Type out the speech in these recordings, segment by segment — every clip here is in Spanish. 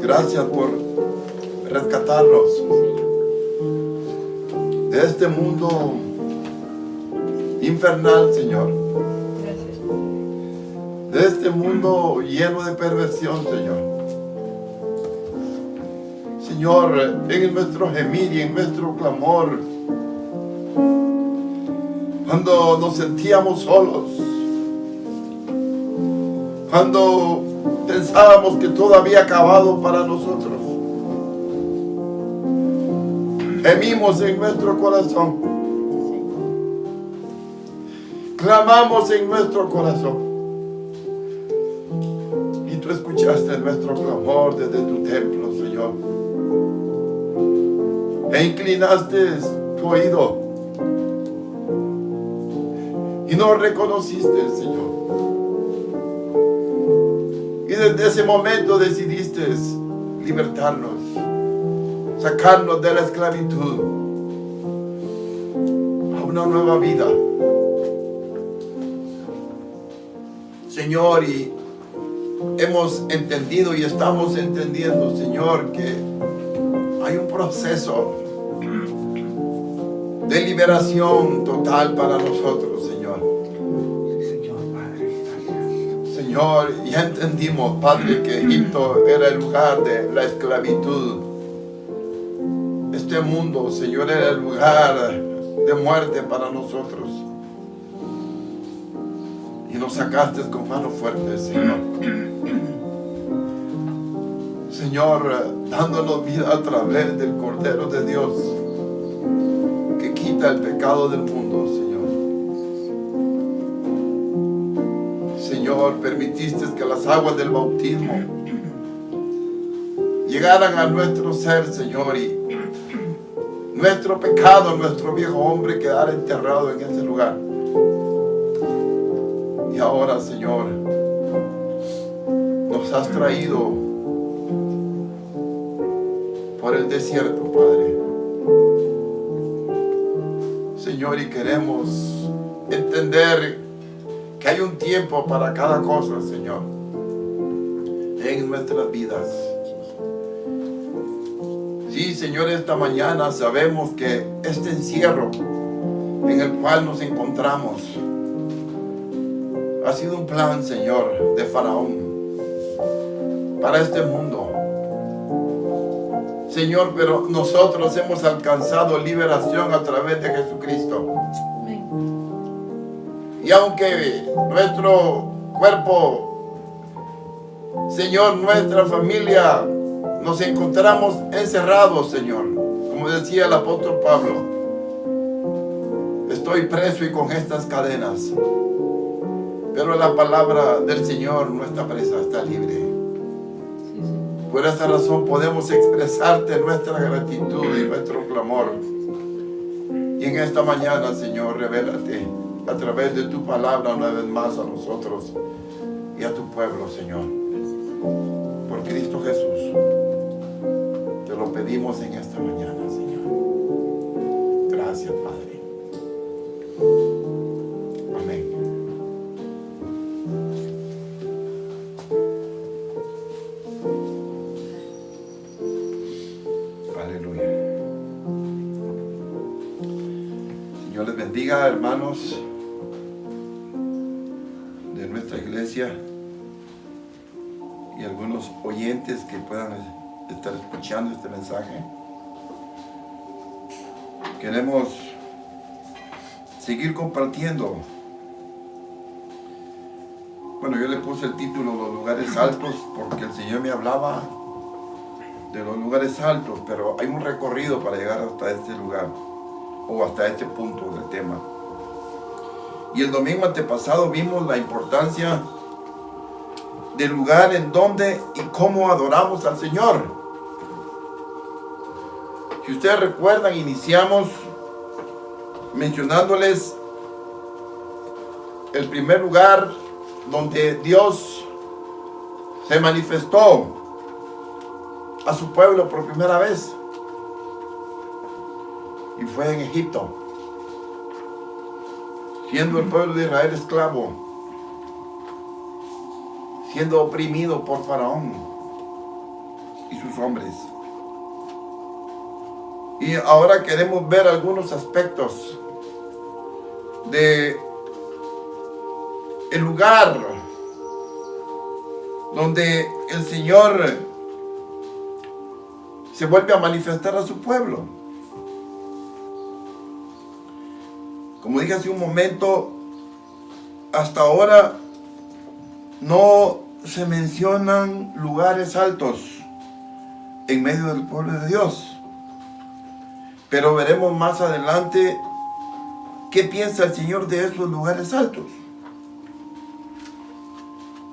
Gracias por rescatarnos de este mundo infernal, Señor. De este mundo lleno de perversión, Señor. Señor, en nuestro gemir y en nuestro clamor, cuando nos sentíamos solos, cuando pensábamos que todo había acabado para nosotros, gemimos en nuestro corazón, clamamos en nuestro corazón, y tú escuchaste nuestro clamor desde tu templo, Señor, e inclinaste tu oído y nos reconociste, Señor. Y desde ese momento decidiste libertarnos, sacarnos de la esclavitud a una nueva vida. Señor, y hemos entendido y estamos entendiendo, Señor, que hay un proceso de liberación total para nosotros, Señor. Señor, ya entendimos, Padre, que Egipto era el lugar de la esclavitud. Este mundo, Señor, era el lugar de muerte para nosotros. Y nos sacaste con mano fuerte, Señor. Señor, dándonos vida a través del Cordero de Dios, que quita el pecado del mundo, Señor. Señor, permitiste que las aguas del bautismo llegaran a nuestro ser, Señor, y nuestro pecado, nuestro viejo hombre quedara enterrado en ese lugar. Y ahora, Señor, nos has traído por el desierto, Padre. Señor, y queremos entender que hay un tiempo para cada cosa, Señor, en nuestras vidas. Sí, Señor, esta mañana sabemos que este encierro en el cual nos encontramos ha sido un plan, Señor, de Faraón para este mundo. Señor, pero nosotros hemos alcanzado liberación a través de Jesucristo. Y aunque nuestro cuerpo, Señor, nuestra familia, nos encontramos encerrados, Señor, como decía el apóstol Pablo, estoy preso y con estas cadenas, pero la palabra del Señor no está presa, está libre. Por esa razón podemos expresarte nuestra gratitud y nuestro clamor. Y en esta mañana, Señor, revélate a través de tu palabra una vez más a nosotros y a tu pueblo, Señor. Por Cristo Jesús, te lo pedimos en esta mañana, Señor. Gracias, Padre. Amén. Aleluya. Señor les bendiga, hermanos de nuestra iglesia y algunos oyentes que puedan estar escuchando este mensaje. Queremos seguir compartiendo. Bueno, yo le puse el título Los lugares altos porque el Señor me hablaba de los lugares altos, pero hay un recorrido para llegar hasta este lugar o hasta este punto del tema. Y el domingo antepasado vimos la importancia del lugar en donde y cómo adoramos al Señor. Si ustedes recuerdan, iniciamos mencionándoles el primer lugar donde Dios se manifestó a su pueblo por primera vez, y fue en Egipto, siendo el pueblo de Israel esclavo, siendo oprimido por Faraón. y sus hombres. Y ahora queremos ver algunos aspectos de el lugar donde el Señor se vuelve a manifestar a su pueblo. Como dije hace un momento, hasta ahora no se mencionan lugares altos en medio del pueblo de Dios. Pero veremos más adelante qué piensa el Señor de esos lugares altos.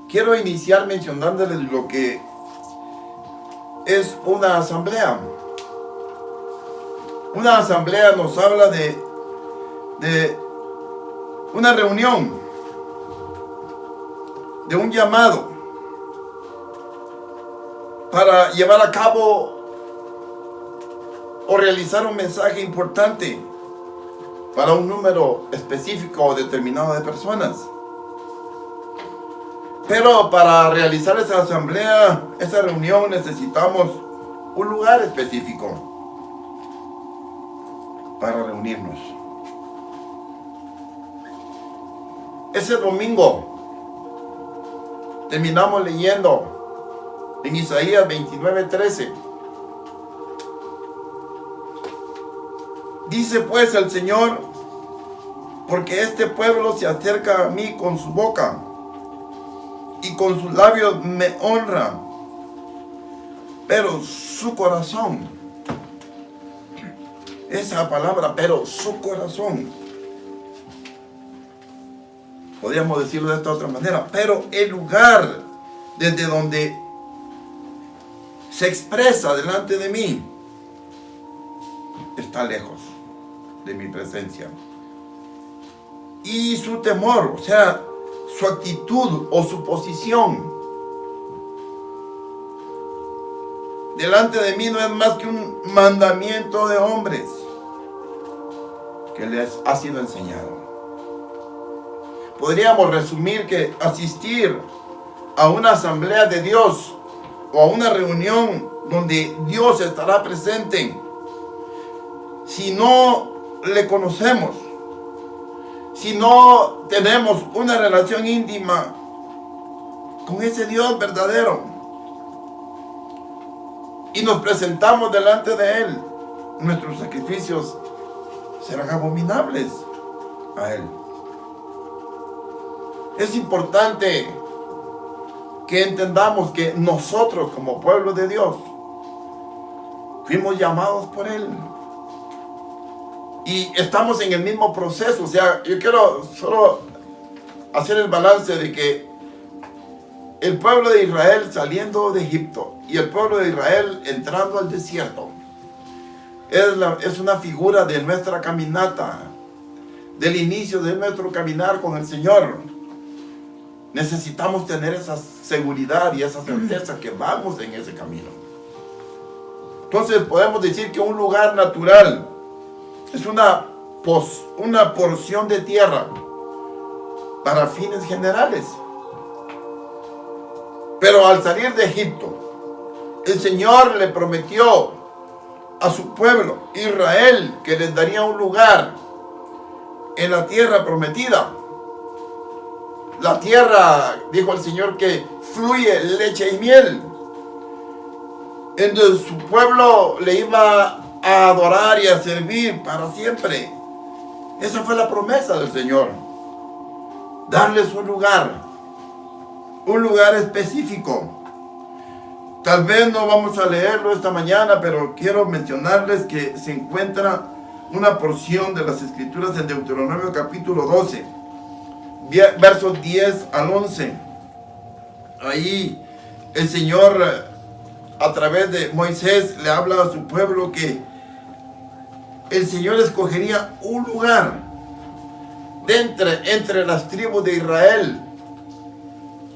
Quiero iniciar mencionándoles lo que es una asamblea. Una asamblea nos habla de una reunión, de un llamado para llevar a cabo o realizar un mensaje importante para un número específico o determinado de personas. Pero para realizar esa asamblea, esa reunión, necesitamos un lugar específico para reunirnos. Ese domingo terminamos leyendo en Isaías 29:13. Dice pues el Señor: porque este pueblo se acerca a mí con su boca y con sus labios me honra, pero su corazón, esa palabra, pero su corazón, podríamos decirlo de esta otra manera, pero el lugar desde donde se expresa delante de mí está lejos de mi presencia. Y su temor, o sea, su actitud o su posición delante de mí no es más que un mandamiento de hombres que les ha sido enseñado. Podríamos resumir que asistir a una asamblea de Dios o a una reunión donde Dios estará presente, si no le conocemos, si no tenemos una relación íntima con ese Dios verdadero y nos presentamos delante de Él, nuestros sacrificios serán abominables a Él. Es importante que entendamos que nosotros como pueblo de Dios fuimos llamados por Él. Y estamos en el mismo proceso. O sea, yo quiero solo hacer el balance de que el pueblo de Israel saliendo de Egipto y el pueblo de Israel entrando al desierto es una figura de nuestra caminata, del inicio de nuestro caminar con el Señor. Necesitamos tener esa seguridad y esa certeza que vamos en ese camino. Entonces podemos decir que un lugar natural es una porción de tierra para fines generales. Pero al salir de Egipto, el Señor le prometió a su pueblo, Israel, que les daría un lugar en la tierra prometida. La tierra, dijo el Señor, que fluye leche y miel, en donde su pueblo le iba a adorar y a servir para siempre. Esa fue la promesa del Señor, darles un lugar específico. Tal vez no vamos a leerlo esta mañana, pero quiero mencionarles que se encuentra una porción de las Escrituras en Deuteronomio capítulo 12, versos 10 al 11. Ahí el Señor, a través de Moisés, le habla a su pueblo que el Señor escogería un lugar entre las tribus de Israel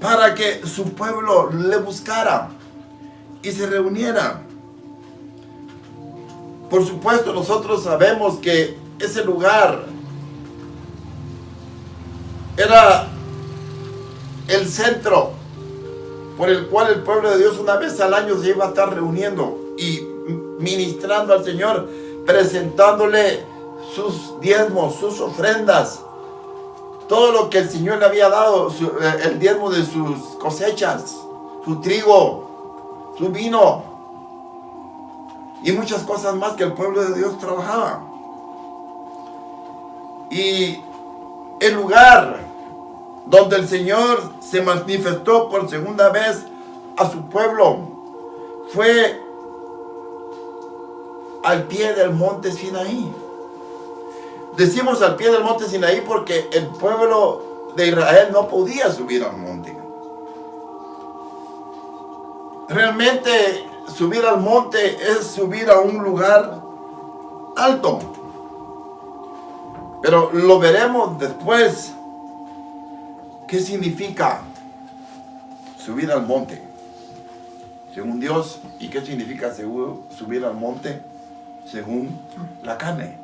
para que su pueblo le buscara y se reuniera. Por supuesto, nosotros sabemos que ese lugar era el centro por el cual el pueblo de Dios una vez al año se iba a estar reuniendo y ministrando al Señor, presentándole sus diezmos, sus ofrendas, todo lo que el Señor le había dado, el diezmo de sus cosechas, su trigo, su vino y muchas cosas más que el pueblo de Dios trabajaba. Y el lugar donde el Señor se manifestó por segunda vez a su pueblo fue al pie del monte Sinaí. Decimos al pie del monte Sinaí porque el pueblo de Israel no podía subir al monte. Realmente subir al monte es subir a un lugar alto. Pero lo veremos después. ¿Qué significa subir al monte según Dios? ¿Y qué significa subir al monte según la carne?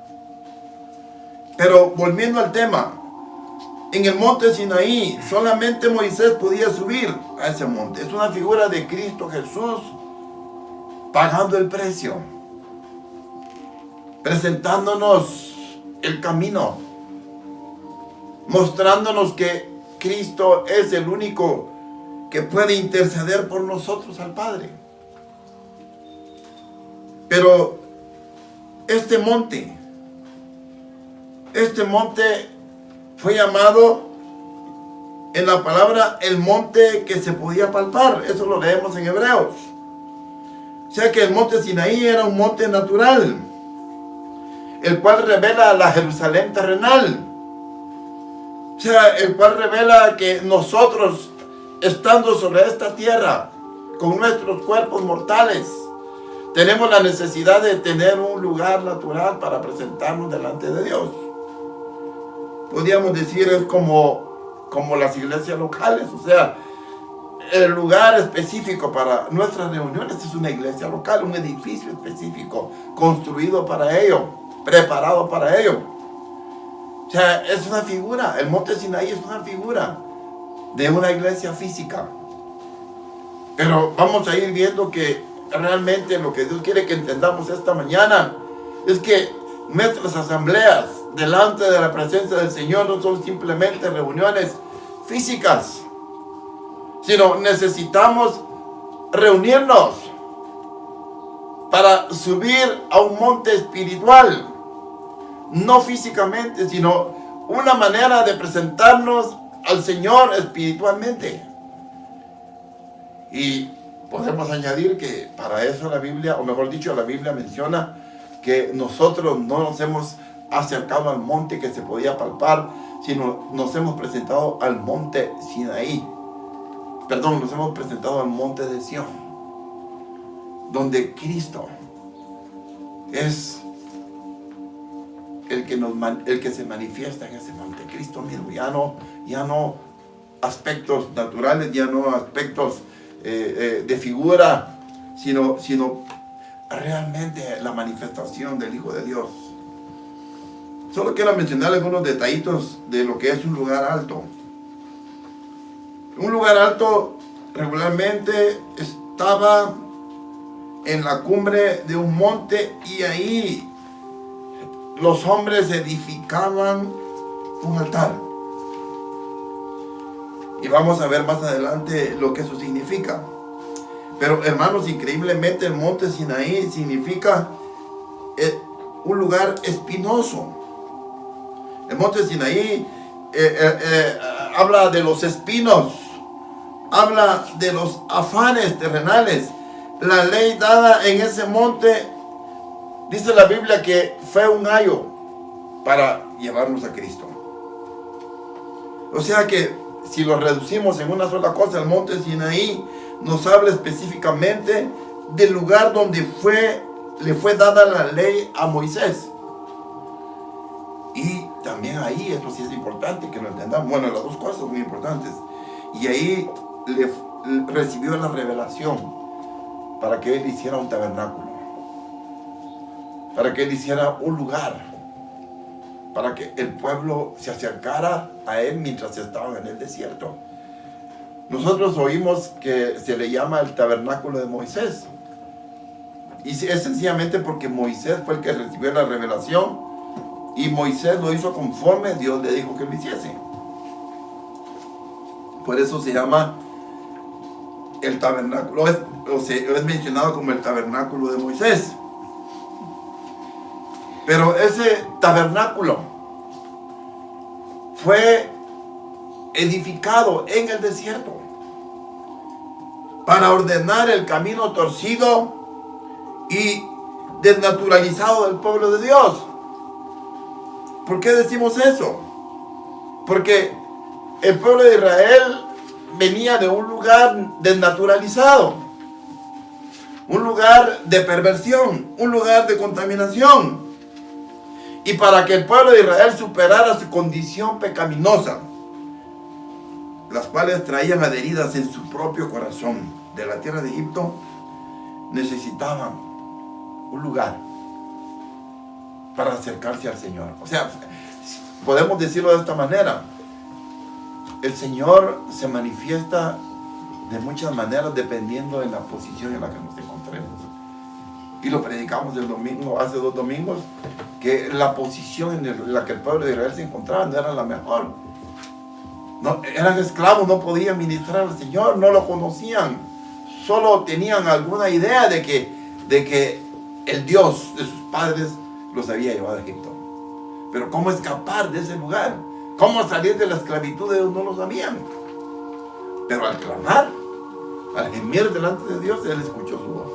Pero volviendo al tema, en el monte Sinaí solamente Moisés podía subir a ese monte. Es una figura de Cristo Jesús pagando el precio, presentándonos el camino, mostrándonos que Cristo es el único que puede interceder por nosotros al Padre. Pero este monte fue llamado en la palabra el monte que se podía palpar. Eso lo leemos en Hebreos. O sea que el monte Sinaí era un monte natural, el cual revela la Jerusalén terrenal. O sea, el cual revela que nosotros, estando sobre esta tierra, con nuestros cuerpos mortales, tenemos la necesidad de tener un lugar natural para presentarnos delante de Dios. Podríamos decir, es como las iglesias locales. O sea, el lugar específico para nuestras reuniones es una iglesia local, un edificio específico, construido para ello, preparado para ello. O sea, es una figura, el monte Sinaí es una figura de una iglesia física. Pero vamos a ir viendo que realmente lo que Dios quiere que entendamos esta mañana es que nuestras asambleas delante de la presencia del Señor no son simplemente reuniones físicas, sino necesitamos reunirnos para subir a un monte espiritual. No físicamente, sino una manera de presentarnos al Señor espiritualmente. Y podemos añadir que para eso la Biblia, o mejor dicho, la Biblia menciona que nosotros no nos hemos acercado al monte que se podía palpar, sino nos hemos presentado al monte Sinaí. Perdón, nos hemos presentado al monte de Sión, donde Cristo es el que se manifiesta en ese monte. Cristo mismo, ya no aspectos naturales, ya no aspectos de figura, sino realmente la manifestación del Hijo de Dios. Solo quiero mencionar algunos detallitos de lo que es un lugar alto. Un lugar alto regularmente estaba en la cumbre de un monte y ahí los hombres edificaban un altar. Y vamos a ver más adelante lo que eso significa. Pero hermanos, increíblemente el monte Sinaí significa un lugar espinoso. El monte Sinaí habla de los espinos, habla de los afanes terrenales. La ley dada en ese monte, dice la Biblia que fue un ayo para llevarnos a Cristo. O sea que si lo reducimos en una sola cosa, el monte Sinaí nos habla específicamente del lugar donde le fue dada la ley a Moisés. Y también ahí, esto sí es importante que lo entendamos, bueno, las dos cosas son muy importantes. Y ahí recibió la revelación para que él hiciera un tabernáculo, para que él hiciera un lugar, para que el pueblo se acercara a él mientras estaban en el desierto. nosotros oímos que se le llama el tabernáculo de Moisés. Y es sencillamente porque Moisés fue el que recibió la revelación y Moisés lo hizo conforme Dios le dijo que lo hiciese. Por eso se llama el tabernáculo, es mencionado como el tabernáculo de Moisés. Pero ese tabernáculo fue edificado en el desierto para ordenar el camino torcido y desnaturalizado del pueblo de Dios. ¿Por qué decimos eso? Porque el pueblo de Israel venía de un lugar desnaturalizado, un lugar de perversión, un lugar de contaminación. Y para que el pueblo de Israel superara su condición pecaminosa, las cuales traían adheridas en su propio corazón de la tierra de Egipto, necesitaban un lugar para acercarse al Señor. O sea, podemos decirlo de esta manera: el Señor se manifiesta de muchas maneras dependiendo de la posición en la que nos encontremos. Y lo predicamos el domingo, hace 2 domingos, que la posición en la que el pueblo de Israel se encontraba no era la mejor. No, eran esclavos, no podían ministrar al Señor, no lo conocían. Solo tenían alguna idea de que el Dios de sus padres los había llevado a Egipto. Pero cómo escapar de ese lugar, cómo salir de la esclavitud, ellos no lo sabían. Pero al clamar, al gemir delante de Dios, Él escuchó su voz.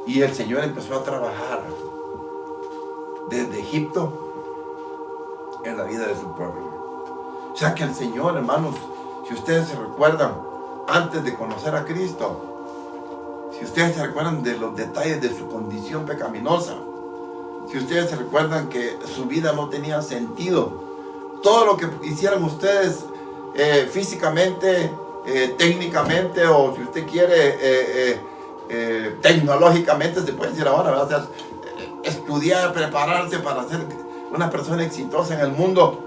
Y el Señor empezó a trabajar desde Egipto en la vida de su pueblo. O sea que el Señor, hermanos, si ustedes se recuerdan, antes de conocer a Cristo, si ustedes se recuerdan de los detalles de su condición pecaminosa, si ustedes se recuerdan que su vida no tenía sentido, todo lo que hicieran ustedes físicamente, técnicamente, o si usted quiere, tecnológicamente, se puede decir ahora, ¿verdad? O sea, estudiar, prepararse para ser una persona exitosa en el mundo,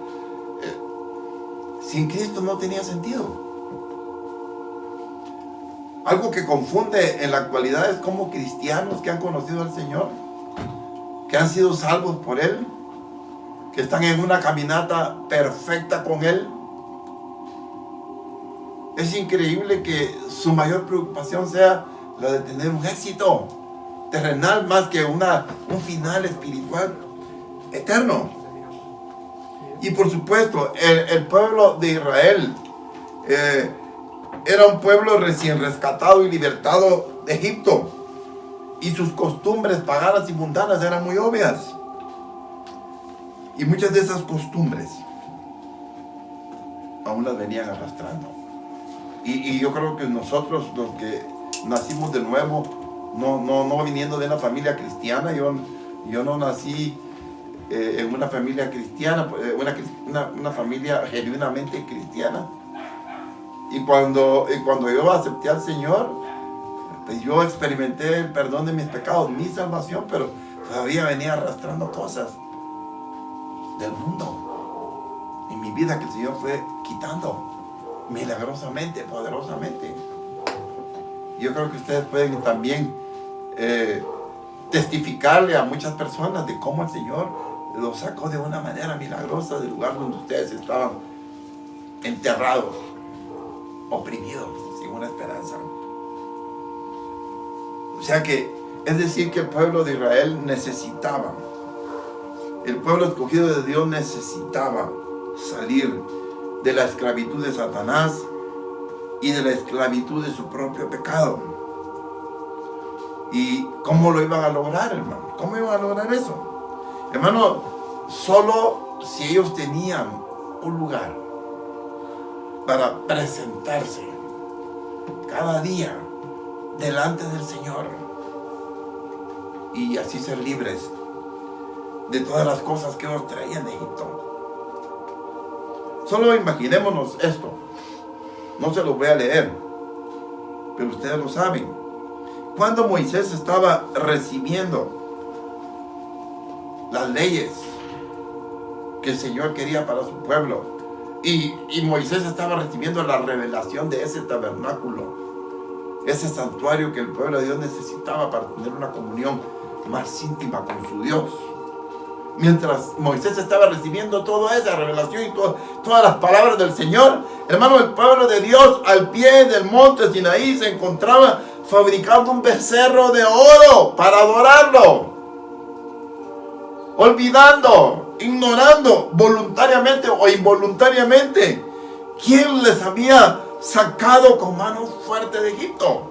sin Cristo no tenía sentido. Algo que confunde en la actualidad es cómo cristianos que han conocido al Señor, que han sido salvos por Él, que están en una caminata perfecta con Él, es increíble que su mayor preocupación sea la de tener un éxito terrenal más que un final espiritual eterno. Y por supuesto, el pueblo de Israel era un pueblo recién rescatado y libertado de Egipto, y sus costumbres paganas y mundanas eran muy obvias. Y muchas de esas costumbres aún las venían arrastrando. Y yo creo que nosotros, los que nacimos de nuevo, no viniendo de una familia cristiana, yo no nací en una familia cristiana, una familia genuinamente cristiana. Y cuando yo acepté al Señor, pues yo experimenté el perdón de mis pecados, mi salvación, pero todavía venía arrastrando cosas del mundo en mi vida que el Señor fue quitando milagrosamente, poderosamente. Yo creo que ustedes pueden también testificarle a muchas personas de cómo el Señor los sacó de una manera milagrosa del lugar donde ustedes estaban enterrados, oprimidos, sin una esperanza. O sea que, es decir, que el pueblo de Israel necesitaba, el pueblo escogido de Dios necesitaba salir de la esclavitud de Satanás y de la esclavitud de su propio pecado. ¿Y cómo lo iban a lograr, hermano? ¿Cómo iban a lograr eso? Hermano, solo si ellos tenían un lugar para presentarse cada día delante del Señor y así ser libres de todas las cosas que ellos traían de Egipto. Solo imaginémonos esto. No se los voy a leer, pero ustedes lo saben. Cuando Moisés estaba recibiendo las leyes que el Señor quería para su pueblo, Y Moisés estaba recibiendo la revelación de ese tabernáculo, ese santuario que el pueblo de Dios necesitaba para tener una comunión más íntima con su Dios. Mientras Moisés estaba recibiendo toda esa revelación y todas las palabras del Señor, hermano, el pueblo de Dios al pie del monte Sinaí se encontraba fabricando un becerro de oro para adorarlo, olvidando, ignorando voluntariamente o involuntariamente quién les había sacado con mano fuerte de Egipto.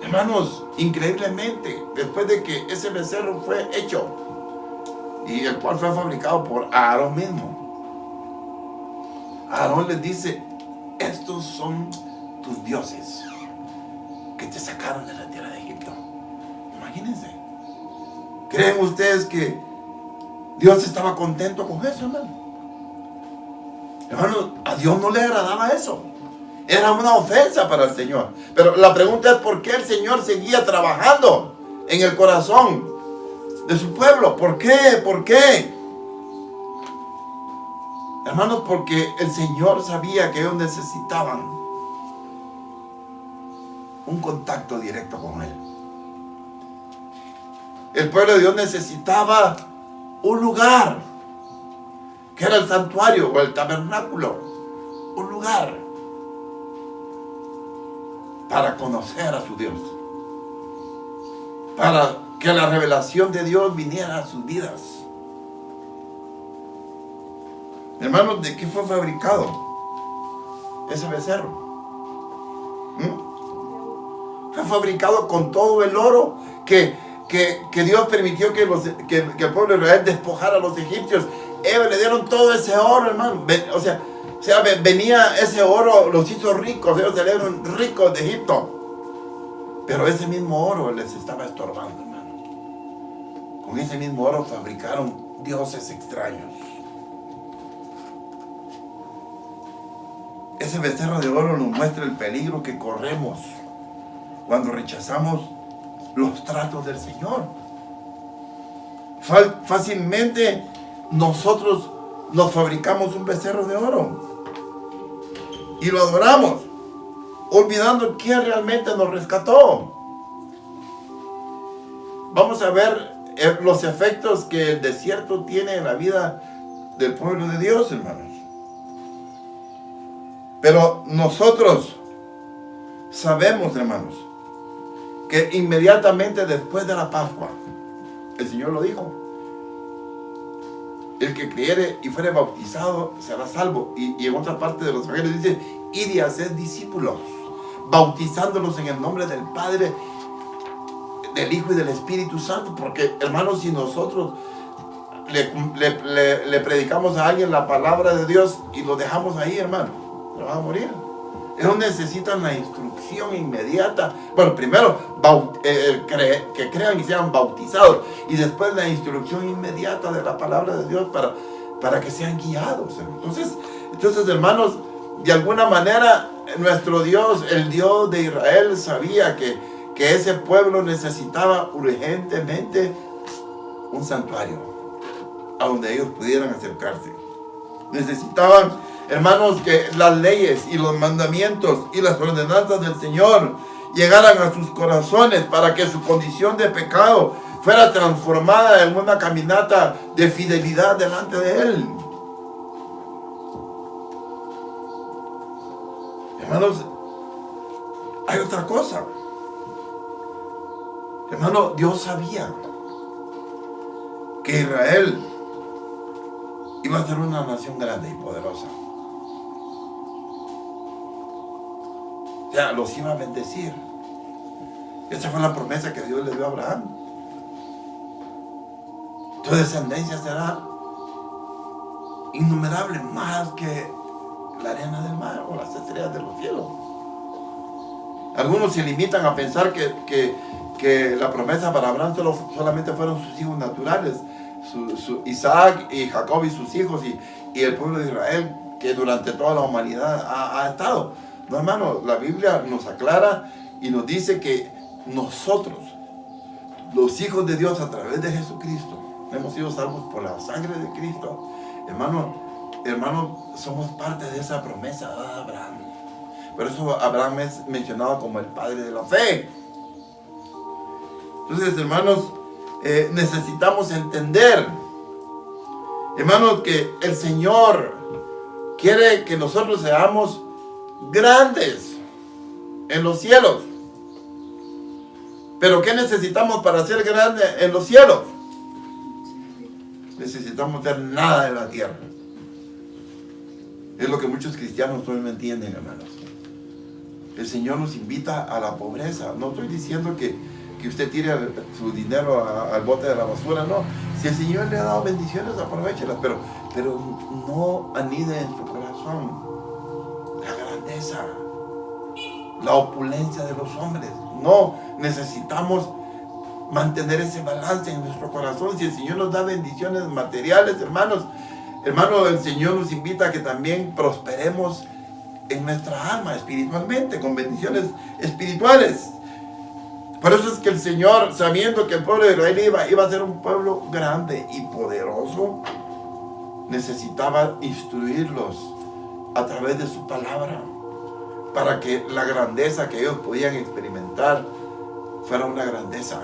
Hermanos, increíblemente, después de que ese becerro fue hecho, y el cual fue fabricado por Aarón mismo, Aarón les dice: estos son tus dioses que te sacaron de la tierra de Egipto. Imagínense. ¿Creen ustedes que Dios estaba contento con eso, hermano? Hermano, a Dios no le agradaba eso. Era una ofensa para el Señor. Pero la pregunta es: ¿por qué el Señor seguía trabajando en el corazón de su pueblo? ¿Por qué? ¿Por qué? Hermanos, porque el Señor sabía que ellos necesitaban un contacto directo con Él. El pueblo de Dios necesitaba un lugar, que era el santuario o el tabernáculo. Un lugar para conocer a su Dios, para que la revelación de Dios viniera a sus vidas. Hermanos, ¿de qué fue fabricado ese becerro? Fue fabricado con todo el oro que Dios permitió que el pueblo de Israel despojara a los egipcios. Ellos le dieron todo ese oro, hermano. O sea, venía ese oro, los hizo ricos, ellos salieron ricos de Egipto. Pero ese mismo oro les estaba estorbando, hermano. Con ese mismo oro fabricaron dioses extraños. Ese becerro de oro nos muestra el peligro que corremos cuando rechazamos los tratos del Señor. Fácilmente nosotros nos fabricamos un becerro de oro y lo adoramos, olvidando quién realmente nos rescató. Vamos a ver los efectos que el desierto tiene en la vida del pueblo de Dios, hermanos. Pero nosotros sabemos, hermanos, que inmediatamente después de la Pascua, el Señor lo dijo: el que creyere y fuere bautizado será salvo. Y en otra parte de los evangelios dice: id y haced discípulos, bautizándolos en el nombre del Padre, del Hijo y del Espíritu Santo. Porque, hermanos, si nosotros le predicamos a alguien la palabra de Dios y lo dejamos ahí, hermano, se va a morir. Ellos necesitan la instrucción inmediata. Bueno, primero que crean y sean bautizados, y después la instrucción inmediata de la palabra de Dios para que sean guiados. Entonces, hermanos, de alguna manera nuestro Dios, el Dios de Israel, sabía que ese pueblo necesitaba urgentemente un santuario a donde ellos pudieran acercarse. Necesitaban, hermanos, que las leyes y los mandamientos y las ordenanzas del Señor llegaran a sus corazones para que su condición de pecado fuera transformada en una caminata de fidelidad delante de Él. Hermanos, hay otra cosa. Hermano, Dios sabía que Israel iba a ser una nación grande y poderosa. O sea, los iba a bendecir. Esa fue la promesa que Dios le dio a Abraham. Tu descendencia será innumerable, más que la arena del mar o las estrellas de los cielos. Algunos se limitan a pensar que la promesa para Abraham solamente fueron sus hijos naturales, Isaac y Jacob y sus hijos y el pueblo de Israel, que durante toda la humanidad ha estado. No, hermano, la Biblia nos aclara y nos dice que nosotros, los hijos de Dios, a través de Jesucristo, hemos sido salvos por la sangre de Cristo, Hermano, somos parte de esa promesa de Abraham. Por eso Abraham es mencionado como el padre de la fe. Entonces, hermanos, necesitamos entender, hermanos, que el Señor quiere que nosotros seamos grandes en los cielos. Pero ¿qué necesitamos para ser grandes en los cielos? Necesitamos ser nada en la tierra. Es lo que muchos cristianos hoy no entienden, hermanos. El Señor nos invita a la pobreza. No estoy diciendo que usted tire su dinero al bote de la basura, no. Si el Señor le ha dado bendiciones, aprovéchelas, pero no anide en su corazón la grandeza, la opulencia de los hombres. No, necesitamos mantener ese balance en nuestro corazón. Si el Señor nos da bendiciones materiales, hermanos, el Señor nos invita a que también prosperemos en nuestra alma espiritualmente, con bendiciones espirituales. Por eso es que el Señor, sabiendo que el pueblo de Israel iba a ser un pueblo grande y poderoso, necesitaba instruirlos a través de su palabra, para que la grandeza que ellos podían experimentar fuera una grandeza,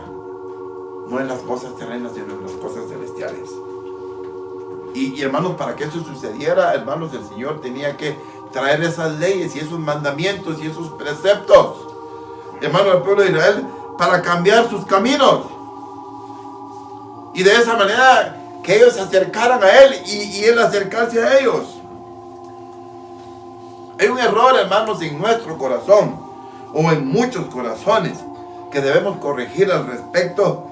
no en las cosas terrenas, sino en las cosas celestiales. Y hermanos, para que eso sucediera, hermanos, el Señor tenía que traer esas leyes y esos mandamientos y esos preceptos, hermanos, al pueblo de Israel, para cambiar sus caminos. Y de esa manera que ellos se acercaran a Él y Él acercarse a ellos. Hay un error, hermanos, en nuestro corazón, o en muchos corazones, que debemos corregir al respecto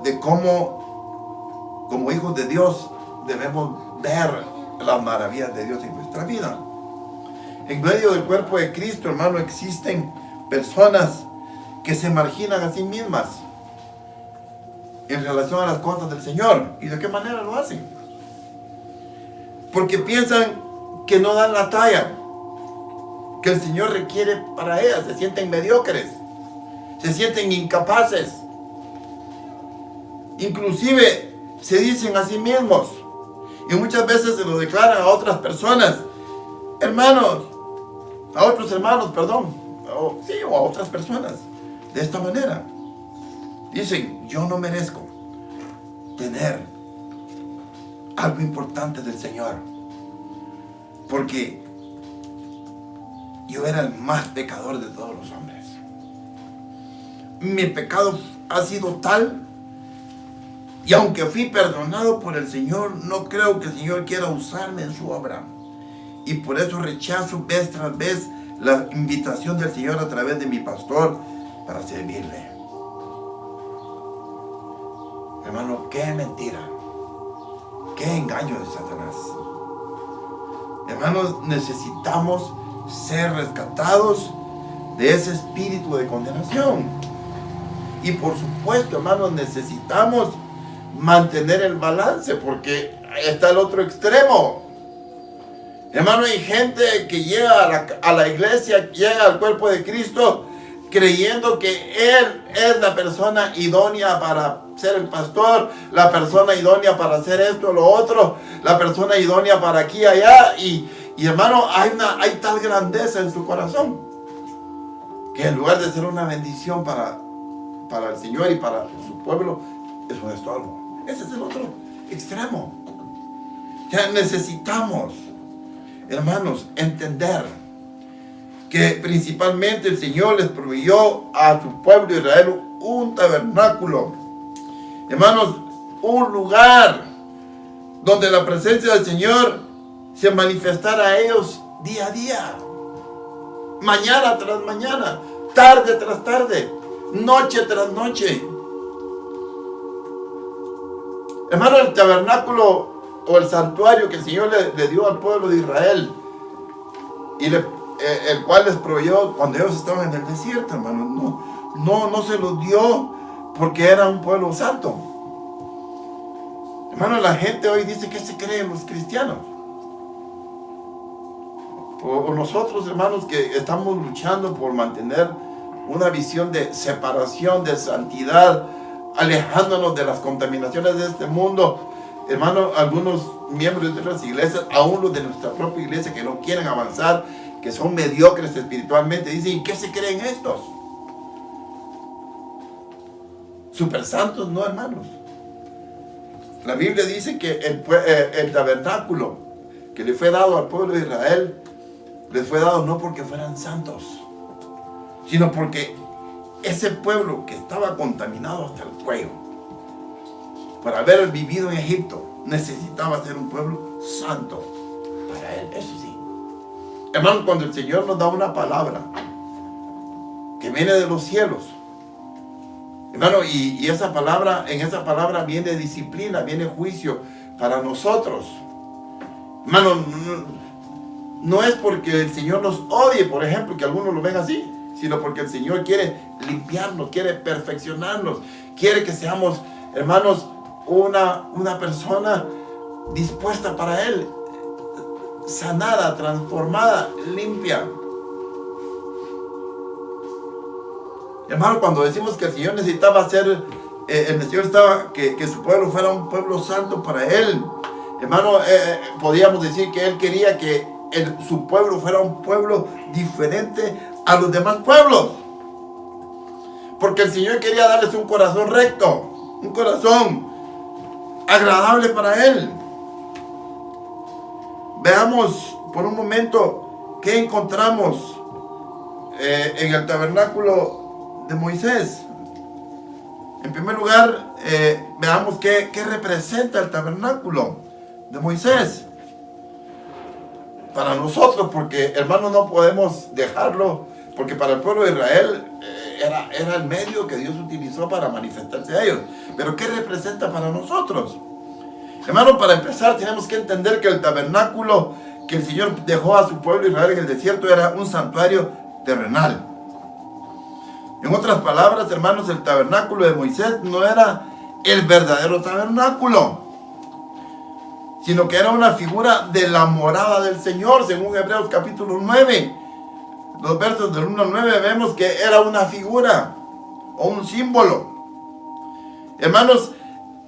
de cómo, como hijos de Dios, debemos ver las maravillas de Dios en nuestra vida. En medio del cuerpo de Cristo, hermano, existen personas que se marginan a sí mismas en relación a las cosas del Señor. ¿Y de qué manera lo hacen? Porque piensan que no dan la talla que el Señor requiere para ellas. Se sienten mediocres, se sienten incapaces, inclusive se dicen a sí mismos, y muchas veces se lo declaran a otras personas, a otros hermanos, o a otras personas, de esta manera. Dicen: yo no merezco tener algo importante del Señor, porque yo era el más pecador de todos los hombres. Mi pecado ha sido tal, y aunque fui perdonado por el Señor, no creo que el Señor quiera usarme en su obra. Y por eso rechazo vez tras vez la invitación del Señor a través de mi pastor para servirle. Hermano, qué mentira, qué engaño de Satanás. Hermanos, necesitamos ser rescatados de ese espíritu de condenación. Y por supuesto, hermanos, necesitamos mantener el balance, porque está el otro extremo. Hermano, hay gente que llega a la iglesia, llega al cuerpo de Cristo, creyendo que Él es la persona idónea para ser el pastor, la persona idónea para hacer esto o lo otro, la persona idónea para aquí y allá. Y hermano, hay tal grandeza en su corazón, que en lugar de ser una bendición para el Señor y para su pueblo, es un estorbo. Ese es el otro extremo. Ya necesitamos, hermanos, entender que principalmente el Señor les proveyó a su pueblo de Israel un tabernáculo. Hermanos, un lugar donde la presencia del Señor se manifestara a ellos día a día, mañana tras mañana, tarde tras tarde, noche tras noche. Hermano, el tabernáculo o el santuario que el Señor le dio al pueblo de Israel, y el cual les proveyó cuando ellos estaban en el desierto, hermano, no se los dio porque era un pueblo santo. Hermano, la gente hoy dice: ¿qué se creen los cristianos? O nosotros, hermanos, que estamos luchando por mantener una visión de separación, de santidad, alejándonos de las contaminaciones de este mundo. hermano, algunos miembros de otras iglesias, aún los de nuestra propia iglesia que no quieren avanzar, que son mediocres espiritualmente, dicen, ¿y qué se creen estos? Super santos, no, hermanos. La Biblia dice que el tabernáculo que le fue dado al pueblo de Israel, les fue dado no porque fueran santos, sino porque ese pueblo que estaba contaminado hasta el cuello, por haber vivido en Egipto, necesitaba ser un pueblo santo para él. Eso sí, hermano, cuando el Señor nos da una palabra que viene de los cielos, hermano, y esa palabra, en esa palabra viene disciplina, viene juicio para nosotros, hermano. No es porque el Señor nos odie, por ejemplo, que algunos lo ven así, sino porque el Señor quiere limpiarnos, quiere perfeccionarnos, quiere que seamos, hermanos, una persona dispuesta para Él, sanada, transformada, limpia. Hermano, cuando decimos que el Señor necesitaba hacer, el Señor estaba, que su pueblo fuera un pueblo santo para Él, hermano, podríamos decir que Él quería que su pueblo fuera un pueblo diferente a los demás pueblos, porque el Señor quería darles un corazón recto, un corazón agradable para Él. Veamos por un momento qué encontramos en el tabernáculo de Moisés. En primer lugar, veamos qué representa el tabernáculo de Moisés para nosotros, porque hermanos, no podemos dejarlo, porque para el pueblo de Israel era el medio que Dios utilizó para manifestarse a ellos. Pero ¿qué representa para nosotros? Hermano, para empezar tenemos que entender que el tabernáculo que el Señor dejó a su pueblo Israel en el desierto era un santuario terrenal. En otras palabras, hermanos, el tabernáculo de Moisés no era el verdadero tabernáculo, sino que era una figura de la morada del Señor, según Hebreos capítulo 9. Los versos del 1 al 9 vemos que era una figura o un símbolo. Hermanos,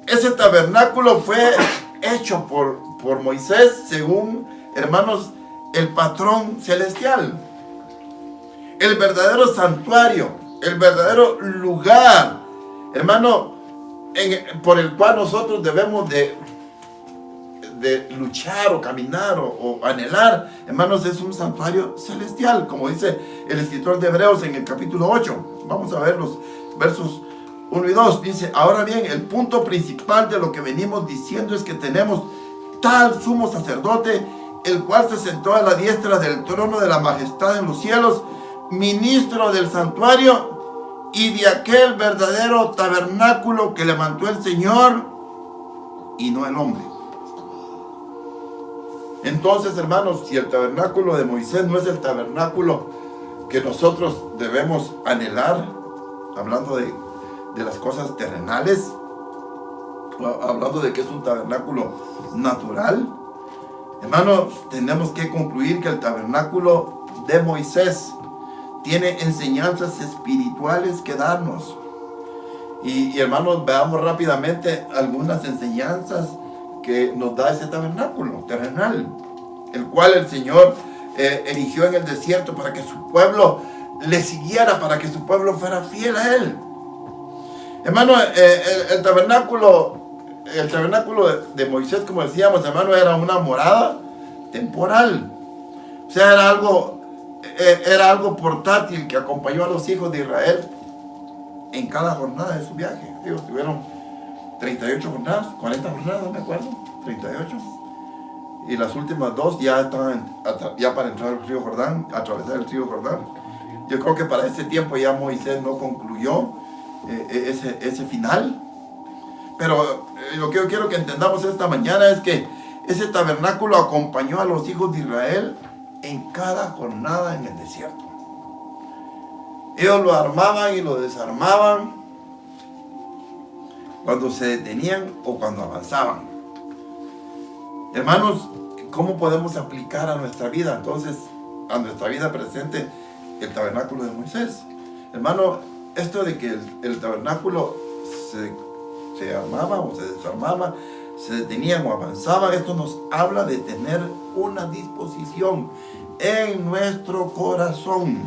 ese tabernáculo fue hecho por Moisés según, hermanos, el patrón celestial. El verdadero santuario, el verdadero lugar, hermano, por el cual nosotros debemos de luchar o caminar o anhelar, hermanos, es un santuario celestial, como dice el escritor de Hebreos en el capítulo 8. Vamos a ver los versos 1 y 2. Dice: ahora bien, el punto principal de lo que venimos diciendo es que tenemos tal sumo sacerdote, el cual se sentó a la diestra del trono de la majestad en los cielos, ministro del santuario y de aquel verdadero tabernáculo que levantó el Señor y no el hombre. Entonces, hermanos, si el tabernáculo de Moisés no es el tabernáculo que nosotros debemos anhelar, hablando de las cosas terrenales, hablando de que es un tabernáculo natural, hermanos, tenemos que concluir que el tabernáculo de Moisés tiene enseñanzas espirituales que darnos. Y hermanos, veamos rápidamente algunas enseñanzas que nos da ese tabernáculo terrenal, el cual el Señor erigió en el desierto para que su pueblo le siguiera, para que su pueblo fuera fiel a Él. Hermano, el tabernáculo de Moisés, como decíamos, hermano, era una morada temporal. O sea, era algo portátil que acompañó a los hijos de Israel en cada jornada de su viaje. Ellos tuvieron 38 jornadas, 40 jornadas, no me acuerdo, 38. Y las últimas dos ya estaban ya para entrar al río Jordán, atravesar el río Jordán. Yo creo que para ese tiempo ya Moisés no concluyó ese final. Pero lo que yo quiero que entendamos esta mañana es que ese tabernáculo acompañó a los hijos de Israel en cada jornada en el desierto. Ellos lo armaban y lo desarmaban cuando se detenían o cuando avanzaban. Hermanos, ¿cómo podemos aplicar a nuestra vida entonces, a nuestra vida presente, el tabernáculo de Moisés? Hermano, esto de que el tabernáculo se armaba o se desarmaba, se detenían o avanzaban, esto nos habla de tener una disposición en nuestro corazón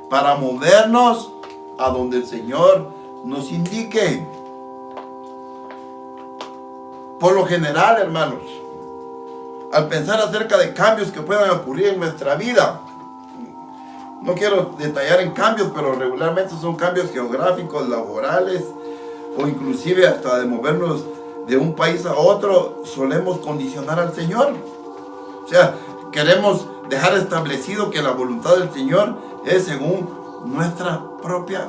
para movernos a donde el Señor nos indique. Por lo general, hermanos, al pensar acerca de cambios que puedan ocurrir en nuestra vida, no quiero detallar en cambios, pero regularmente son cambios geográficos, laborales, o inclusive hasta de movernos de un país a otro, solemos condicionar al Señor. O sea, queremos dejar establecido que la voluntad del Señor es según nuestra propia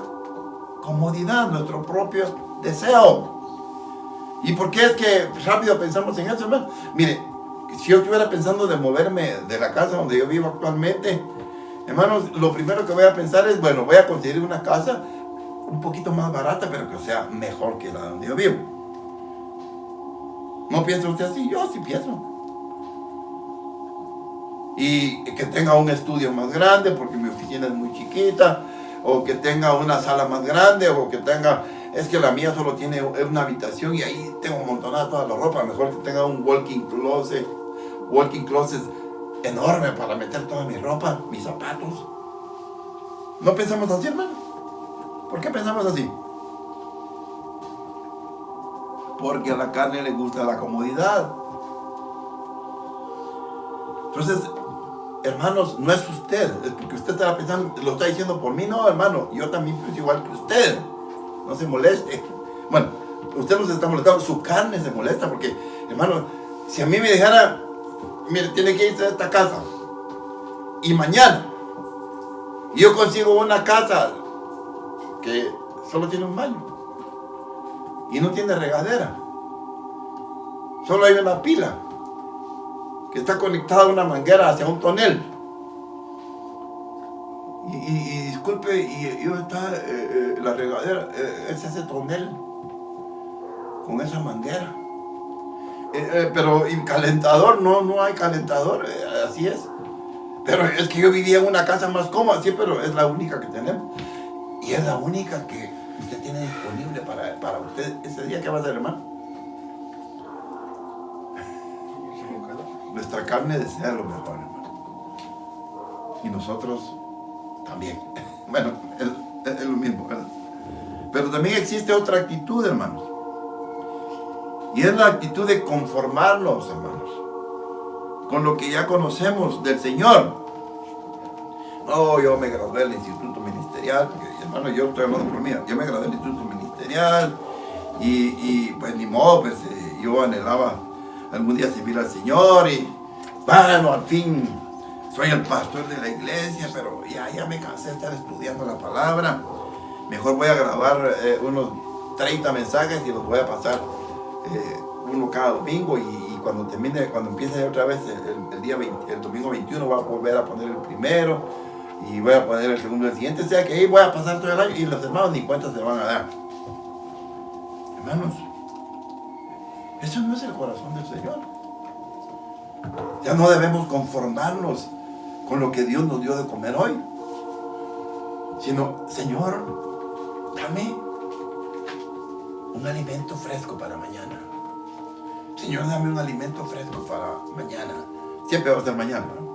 comodidad, nuestro propio deseo. ¿Y por qué es que rápido pensamos en eso, hermano? Mire, si yo estuviera pensando de moverme de la casa donde yo vivo actualmente, hermanos, lo primero que voy a pensar es, bueno, voy a conseguir una casa un poquito más barata, pero que sea mejor que la donde yo vivo. ¿No piensa usted así? Yo sí pienso. Y que tenga un estudio más grande, porque mi oficina es muy chiquita, o que tenga una sala más grande, o que tenga... Es que la mía solo tiene una habitación y ahí tengo amontonada toda la ropa. Mejor que tenga un walking closet enorme para meter toda mi ropa, mis zapatos. ¿No pensamos así, hermano? ¿Por qué pensamos así? Porque a la carne le gusta la comodidad. Entonces, hermanos, no es usted, es porque usted está pensando, lo está diciendo por mí. No, hermano, yo también pienso igual que usted. No se moleste. Bueno, usted no se está molestando, su carne se molesta porque, hermano, si a mí me dijera, mire, tiene que irse a esta casa y mañana yo consigo una casa que solo tiene un baño y no tiene regadera, solo hay una pila que está conectada a una manguera hacia un tonel. Y disculpe, y yo está la regadera, es ese tonel con esa manguera. Pero y calentador, no hay calentador, así es. Pero es que yo vivía en una casa más cómoda, sí, pero es la única que tenemos. Y es la única que usted tiene disponible para usted ese día. ¿Qué va a hacer, hermano? Nuestra carne desea lo mejor, hermano. Y nosotros también. Bueno, es lo mismo, ¿verdad? Pero también existe otra actitud, hermanos. Y es la actitud de conformarnos, hermanos, con lo que ya conocemos del Señor. No, yo me gradué del instituto ministerial, porque, hermano, yo estoy hablando por mí. Yo me gradué del instituto ministerial y pues ni modo, pues yo anhelaba algún día servir al Señor y, bueno, al fin soy el pastor de la iglesia, pero ya me cansé de estar estudiando la palabra. Mejor voy a grabar unos 30 mensajes y los voy a pasar uno cada domingo y cuando empiece otra vez el domingo 21 voy a volver a poner el primero y voy a poner el segundo el siguiente. O sea que ahí voy a pasar todo el año y los hermanos ni cuenta se van a dar. Hermanos, eso no es el corazón del Señor. Ya no debemos conformarnos con lo que Dios nos dio de comer hoy, sino, Señor, dame un alimento fresco para mañana. Señor, dame un alimento fresco para mañana. Siempre va a ser mañana, ¿no?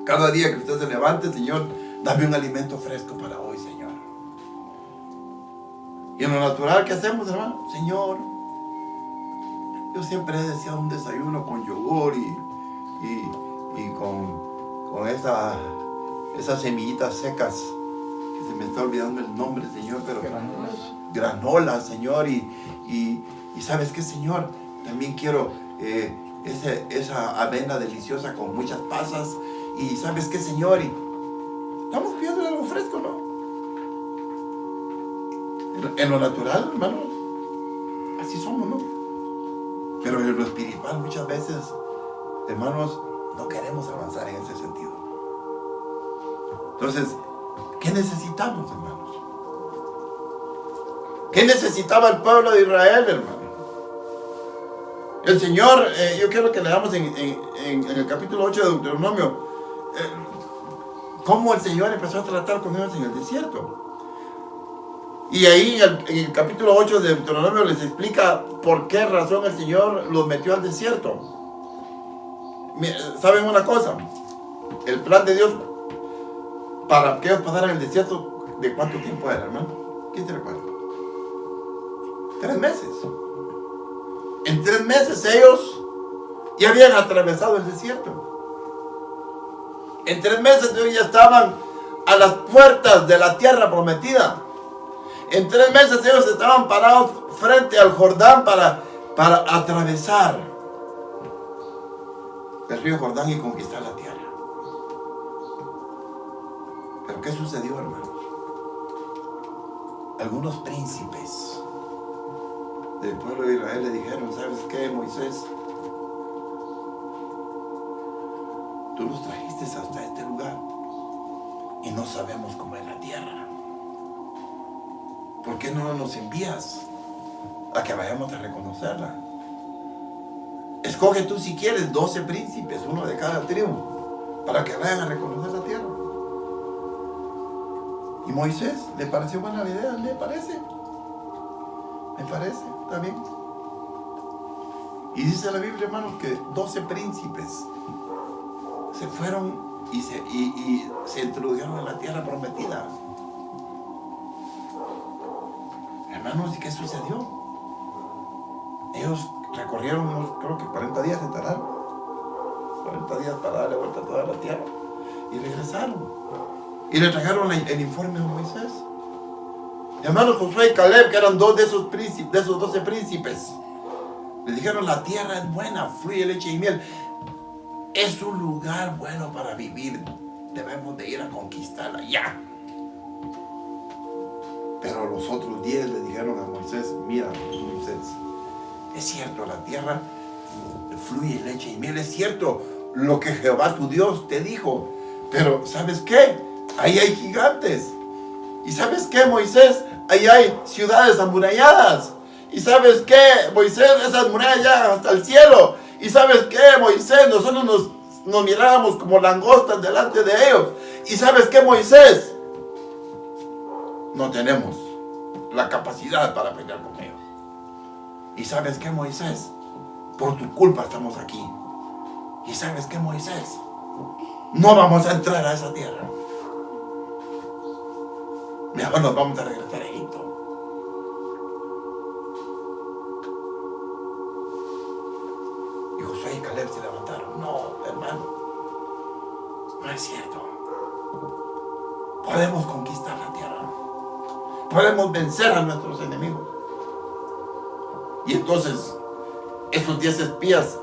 Cada día que usted se levante, Señor, dame un alimento fresco para hoy, Señor. Y en lo natural, ¿qué hacemos, hermano? Señor, yo siempre he deseado un desayuno con yogur y con esas semillitas secas, que se me está olvidando el nombre, Señor, pero granola, Señor, y ¿sabes qué, Señor? También quiero esa avena deliciosa con muchas pasas, y ¿sabes qué, Señor? Y estamos pidiendo algo fresco, ¿no? En lo natural, hermano, así somos, ¿no? Pero en lo espiritual muchas veces, hermanos, no queremos avanzar en ese sentido. Entonces, ¿qué necesitamos, hermanos? ¿Qué necesitaba el pueblo de Israel, hermano? El Señor, yo quiero que leamos en el capítulo 8 de Deuteronomio, cómo el Señor empezó a tratar con ellos en el desierto. Y ahí en el capítulo 8 de Deuteronomio les explica por qué razón el Señor los metió al desierto. ¿Saben una cosa? El plan de Dios para que ellos pasaran el desierto, ¿de cuánto tiempo era, hermano? ¿Quién te recuerda? 3 meses. En 3 meses ellos ya habían atravesado el desierto. En 3 meses ellos ya estaban a las puertas de la tierra prometida. En 3 meses ellos estaban parados frente al Jordán para atravesar el río Jordán y conquistar la tierra. Pero ¿qué sucedió, hermanos? Algunos príncipes del pueblo de Israel le dijeron: ¿sabes qué, Moisés? Tú nos trajiste hasta este lugar y no sabemos cómo es la tierra. ¿Por qué no nos envías a que vayamos a reconocerla? Escoge tú, si quieres, 12 príncipes, uno de cada tribu, para que vayan a reconocer la tierra. Y Moisés, ¿le pareció buena la idea? ¿Le parece? ¿Me parece? ¿Está bien? Y dice la Biblia, hermanos, que 12 príncipes se fueron y se introdujeron en la tierra prometida. Hermanos, ¿y qué sucedió? Ellos recorrieron, creo que 40 días se tardaron. 40 días para darle vuelta a toda la tierra. Y regresaron. Y le trajeron el informe a Moisés. Hermanos, Josué y Caleb, que eran 2 de esos 12 príncipes, le dijeron: la tierra es buena, fluye leche y miel. Es un lugar bueno para vivir. Debemos de ir a conquistarla ya. Pero los otros 10 le dijeron a Moisés: mira, Moisés, es cierto, la tierra fluye leche y miel. Es cierto lo que Jehová tu Dios te dijo. Pero ¿sabes qué? Ahí hay gigantes. ¿Y sabes qué, Moisés? Ahí hay ciudades amuralladas. ¿Y sabes qué, Moisés? Esas murallas llegan hasta el cielo. ¿Y sabes qué, Moisés? Nosotros nos mirábamos como langostas delante de ellos. ¿Y sabes qué, Moisés? No tenemos la capacidad para pelear con ellos. ¿Y sabes qué, Moisés? Por tu culpa estamos aquí. ¿Y sabes qué, Moisés? No vamos a entrar a esa tierra. Mejor nos vamos a regresar a Egipto. Y Josué y Caleb se levantaron. No, hermano, no es cierto. Podemos conquistar la tierra. Podemos vencer a nuestros enemigos. Y entonces esos 10 espías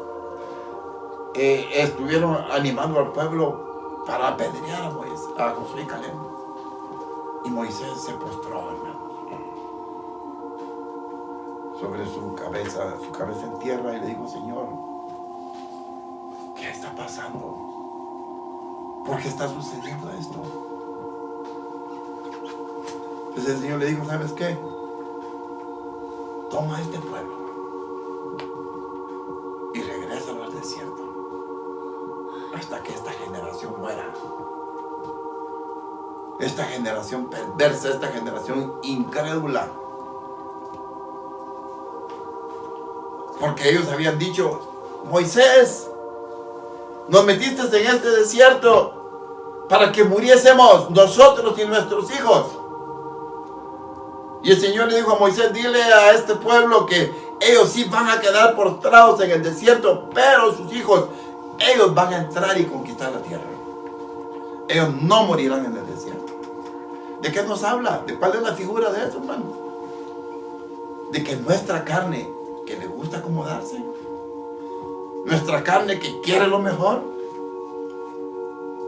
estuvieron animando al pueblo para apedrear a Josué y Caleb. Y Moisés se postró, hermano, sobre su cabeza en tierra, y le dijo: Señor, ¿qué está pasando? ¿Por qué está sucediendo esto? Entonces el Señor le dijo: ¿sabes qué? Toma este pueblo y regrésalo al desierto hasta que esta generación muera. Esta generación perversa, esta generación incrédula. Porque ellos habían dicho: Moisés, nos metiste en este desierto para que muriésemos nosotros y nuestros hijos. Y el Señor le dijo a Moisés: dile a este pueblo que ellos sí van a quedar postrados en el desierto, pero sus hijos, ellos van a entrar y conquistar la tierra. Ellos no morirán en el desierto. ¿De qué nos habla? ¿De cuál es la figura de eso, hermano? De que nuestra carne, que le gusta acomodarse, nuestra carne que quiere lo mejor,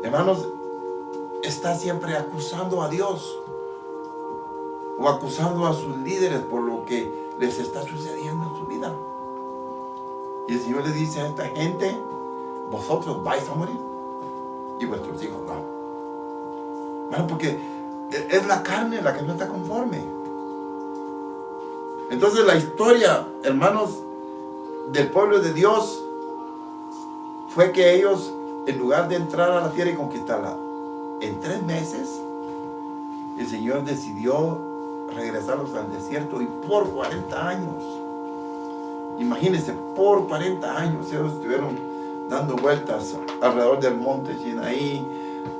hermanos, está siempre acusando a Dios o acusando a sus líderes por lo que les está sucediendo en su vida. Y el Señor le dice a esta gente: vosotros vais a morir y vuestros hijos no. Bueno, porque es la carne la que no está conforme. Entonces la historia, hermanos, del pueblo de Dios fue que ellos, en lugar de entrar a la tierra y conquistarla en 3 meses, el Señor decidió regresarlos al desierto y por 40 años. Imagínense, por 40 años ellos estuvieron dando vueltas alrededor del monte Sinaí,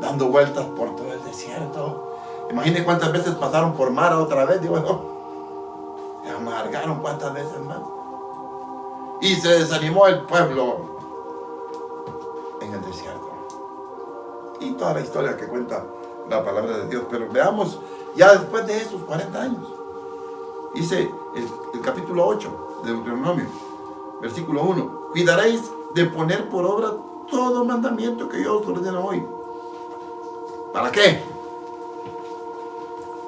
dando vueltas por todo el desierto. Imagínense cuántas veces pasaron por Mara otra vez, digo, no, se amargaron cuántas veces más. Y se desanimó el pueblo en el desierto. Y toda la historia que cuenta la palabra de Dios. Pero veamos, ya después de esos 40 años, dice el capítulo 8 de Deuteronomio, versículo 1, cuidaréis de poner por obra todo mandamiento que yo os ordeno hoy. ¿Para qué?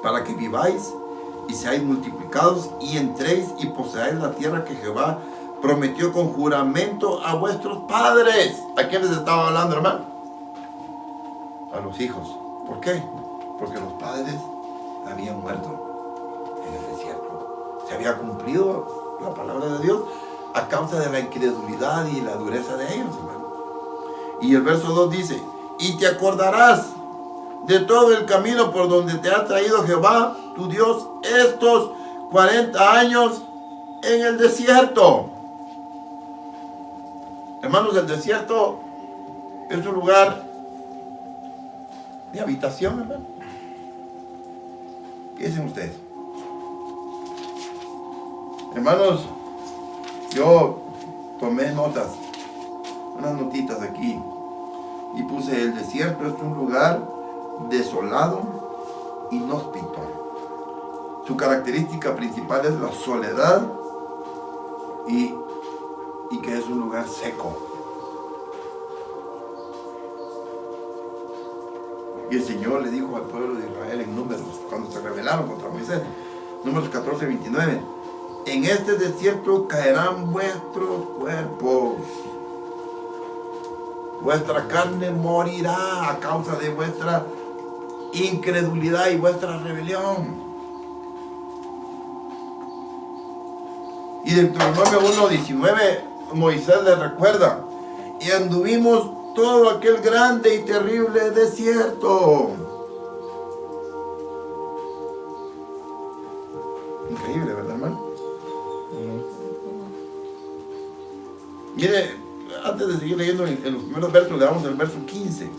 Para que viváis y seáis multiplicados y entréis y poseáis la tierra que Jehová prometió con juramento a vuestros padres. ¿A quiénes estaba hablando, hermano? A los hijos. ¿Por qué? Porque los padres habían muerto en el desierto. Se había cumplido la palabra de Dios a causa de la incredulidad y la dureza de ellos, hermano. Y el verso 2 dice, y te acordarás de todo el camino por donde te ha traído Jehová, tu Dios, estos 40 años en el desierto. Hermanos, el desierto es un lugar de habitación, hermano. ¿Qué dicen ustedes? Hermanos, yo tomé notas, unas notitas aquí, y puse: el desierto es un lugar desolado, inhóspito. Su característica principal es la soledad y que es un lugar seco. Y el Señor le dijo al pueblo de Israel en Números, cuando se rebelaron contra Moisés, Números 14, 29, en este desierto caerán vuestros cuerpos, vuestra carne morirá a causa de vuestra incredulidad y vuestra rebelión. Y en Deuteronomio 1:19 Moisés le recuerda: y anduvimos todo aquel grande y terrible desierto. Increíble, ¿verdad, hermano? Mire, antes de seguir leyendo en los primeros versos, le damos el verso 15.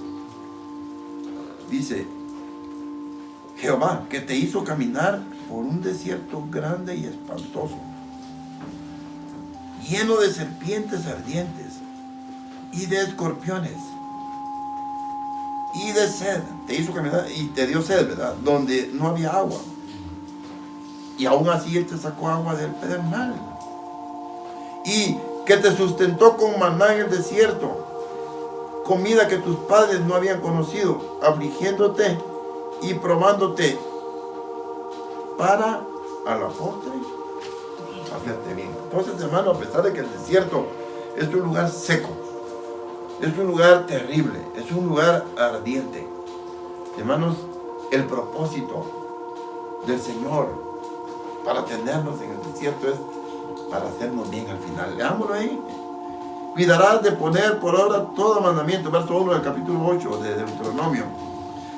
Dice: Jehová, que te hizo caminar por un desierto grande y espantoso, lleno de serpientes ardientes y de escorpiones y de sed. Te hizo caminar y te dio sed, ¿verdad? Donde no había agua. Y aún así Él te sacó agua del pedernal. Y que te sustentó con maná en el desierto, comida que tus padres no habían conocido, afligiéndote y probándote para a la postre hacerte bien. Entonces, hermano, a pesar de que el desierto es un lugar seco, es un lugar terrible, es un lugar ardiente, hermanos, el propósito del Señor para tenernos en el desierto es para hacernos bien al final. Leámoslo ahí. Cuidarás de poner por obra todo mandamiento, verso 1 del capítulo 8 de Deuteronomio,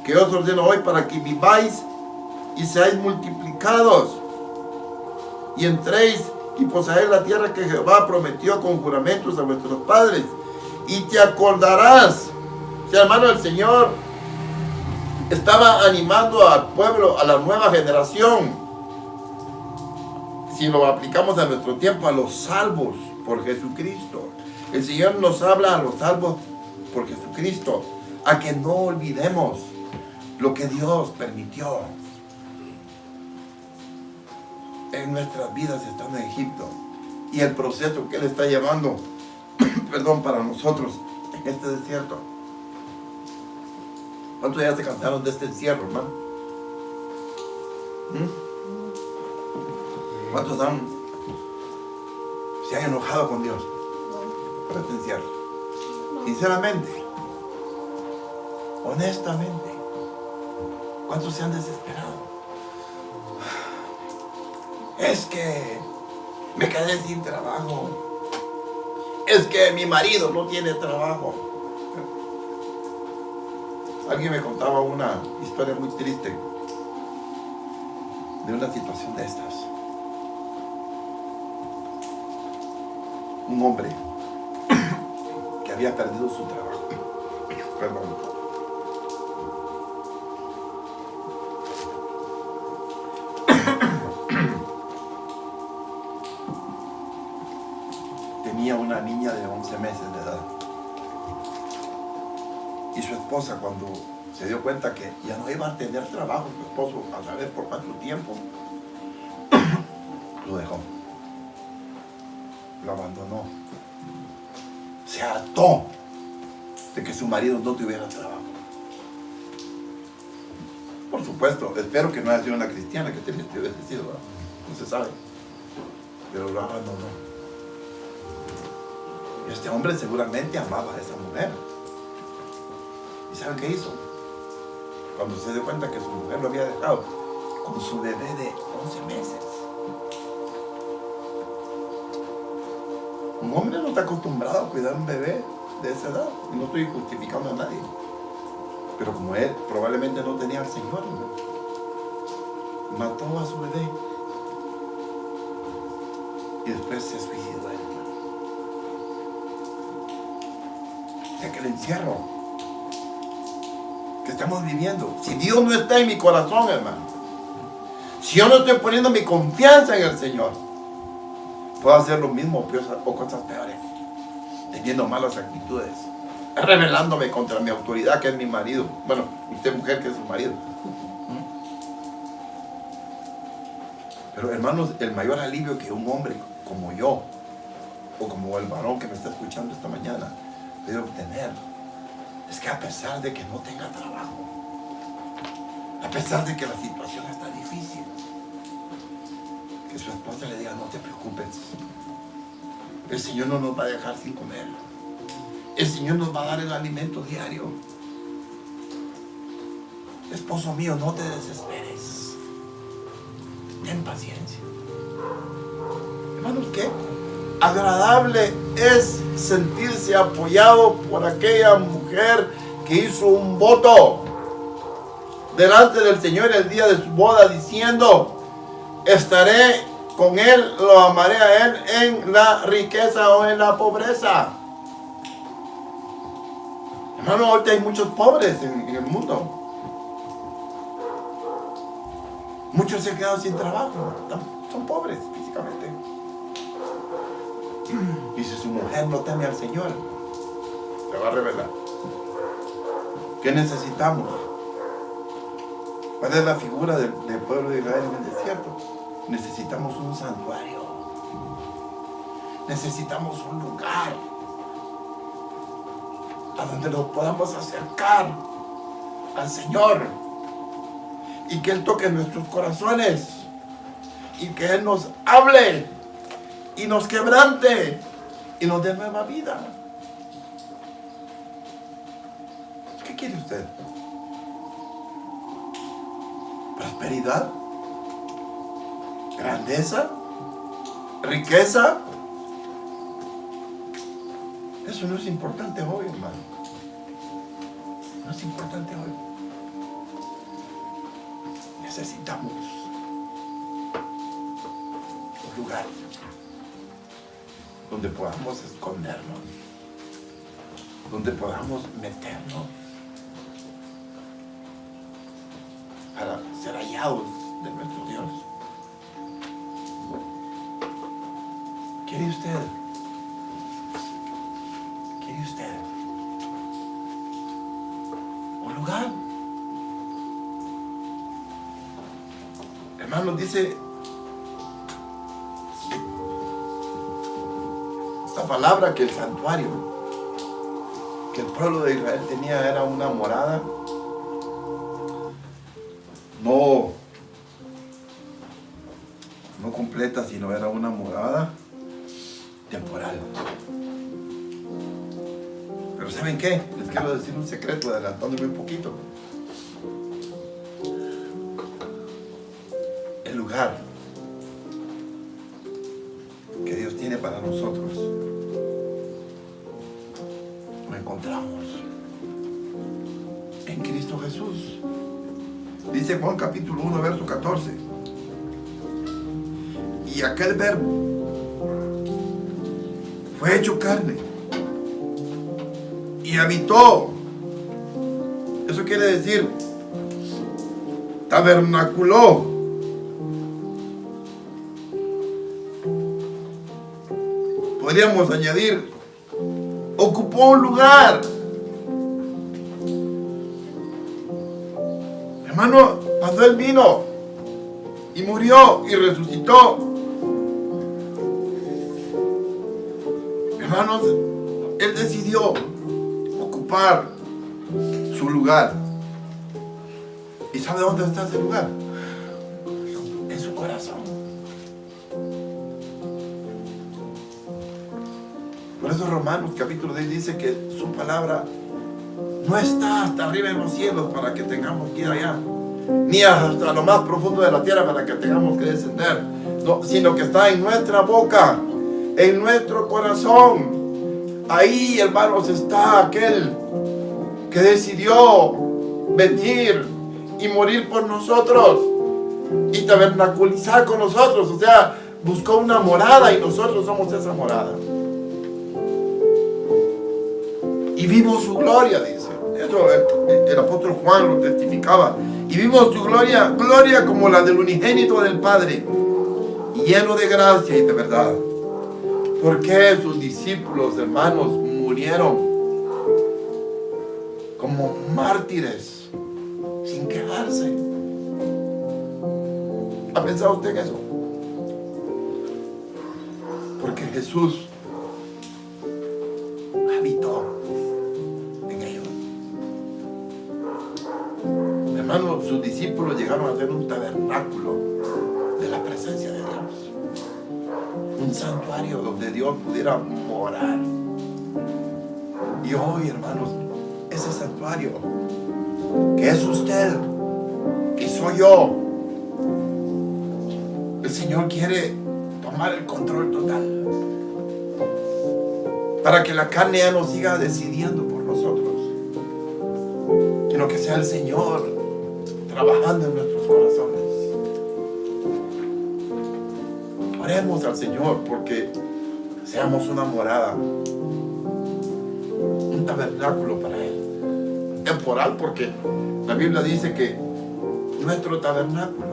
que yo os ordeno hoy, para que viváis y seáis multiplicados y entréis y poseáis la tierra que Jehová prometió con juramentos a vuestros padres. Y te acordarás. O sea, hermano, el Señor estaba animando al pueblo, a la nueva generación, si lo aplicamos a nuestro tiempo, a los salvos por Jesucristo. El Señor nos habla a los salvos por Jesucristo, a que no olvidemos lo que Dios permitió en nuestras vidas estando en Egipto y el proceso que Él está llevando para nosotros en este desierto. ¿Cuántos ya se cansaron de este encierro, hermano? ¿Cuántos se han enojado con Dios por este encierro? Sinceramente, honestamente, ¿cuántos se han desesperado? Es que me quedé sin trabajo. Es que mi marido no tiene trabajo. Alguien me contaba una historia muy triste. de una situación de estas. Un hombre que había perdido su trabajo. Perdón. Tenía una niña de 11 meses de edad. Y su esposa, cuando se dio cuenta que ya no iba a tener trabajo, su esposo, a saber por cuánto tiempo, lo dejó. Lo abandonó. Se hartó de que su marido no tuviera trabajo. Por supuesto, espero que no haya sido una cristiana que te hubiese sido, ¿verdad? No se sabe. Pero lo abandonó. Y este hombre seguramente amaba a esa mujer. ¿Y saben qué hizo? Cuando se dio cuenta que su mujer lo había dejado con su bebé de 11 meses. Un hombre no está acostumbrado a cuidar a un bebé de esa edad. Y no estoy justificando a nadie. Pero como él probablemente no tenía al Señor, ¿no? Mató a su bebé. Y después se suicidó él. O sea que el encierro que estamos viviendo, si Dios no está en mi corazón, hermano, si yo no estoy poniendo mi confianza en el Señor, puedo hacer lo mismo o cosas peores, teniendo malas actitudes, rebelándome contra mi autoridad, que es mi marido. Bueno, usted mujer, que es su marido. Pero hermanos, el mayor alivio que un hombre como yo, o como el varón que me está escuchando esta mañana, debe obtener, es que a pesar de que no tenga trabajo, a pesar de que la situación está difícil, que su esposa le diga: no te preocupes, el Señor no nos va a dejar sin comer, el Señor nos va a dar el alimento diario. Esposo mío, no te desesperes, ten paciencia. Hermanos, qué agradable es sentirse apoyado por aquella mujer que hizo un voto delante del Señor el día de su boda, diciendo: estaré con Él, lo amaré a Él en la riqueza o en la pobreza. Hermano, ahorita hay muchos pobres en el mundo. Muchos se han quedado sin trabajo, son pobres físicamente. Y si su mujer no teme al Señor, se va a revelar. ¿Qué necesitamos? ¿Cuál es la figura del pueblo de Israel en el desierto? Necesitamos un santuario. Necesitamos un lugar a donde nos podamos acercar al Señor y que Él toque nuestros corazones y que Él nos hable y nos quebrante y nos dé nueva vida. ¿Qué quiere usted? ¿Prosperidad? ¿Grandeza? ¿Riqueza? Eso no es importante hoy, hermano. No es importante hoy. Necesitamos un lugar donde podamos escondernos, donde podamos meternos para ser hallados de nuestro Dios. ¿Quiere usted? ¿Quiere usted un lugar? Hermanos, dice esta palabra que el santuario que el pueblo de Israel tenía era una morada no completa, sino era una morada temporal. Pero ¿saben qué? Les quiero decir un secreto, adelantándome un poquito. El lugar que Dios tiene para nosotros lo encontramos en Cristo Jesús. Dice Juan capítulo 1, verso 14. Y aquel verbo fue hecho carne y habitó. Eso quiere decir tabernaculó. Podríamos añadir, ocupó un lugar. Hermano, cuando Él vino y murió y resucitó, hermanos, Él decidió ocupar su lugar. ¿Y sabe dónde está ese lugar? En su corazón. Por eso Romanos capítulo 10 dice que su palabra no está hasta arriba en los cielos para que tengamos que ir allá, ni hasta lo más profundo de la tierra para que tengamos que descender, no, sino que está en nuestra boca, en nuestro corazón. Ahí, hermanos, está aquel que decidió venir y morir por nosotros y tabernaculizar con nosotros. O sea, buscó una morada y nosotros somos esa morada. Y vimos su gloria, dice. Eso el apóstol Juan lo testificaba. Y vimos su gloria, gloria como la del unigénito del Padre, lleno de gracia y de verdad. ¿Por qué sus discípulos, hermanos, murieron como mártires sin quejarse? ¿Ha pensado usted en eso? Porque Jesús habitó en ellos. Hermanos, sus discípulos llegaron a ser un tabernáculo de la presencia de Dios. Un santuario donde Dios pudiera morar. Y hoy, hermanos, ese santuario que es usted, que soy yo, el Señor quiere tomar el control total para que la carne ya no siga decidiendo por nosotros, sino que sea el Señor trabajando en nuestros corazones. Oremos al Señor porque seamos una morada, un tabernáculo para Él. Temporal, porque la Biblia dice que nuestro tabernáculo,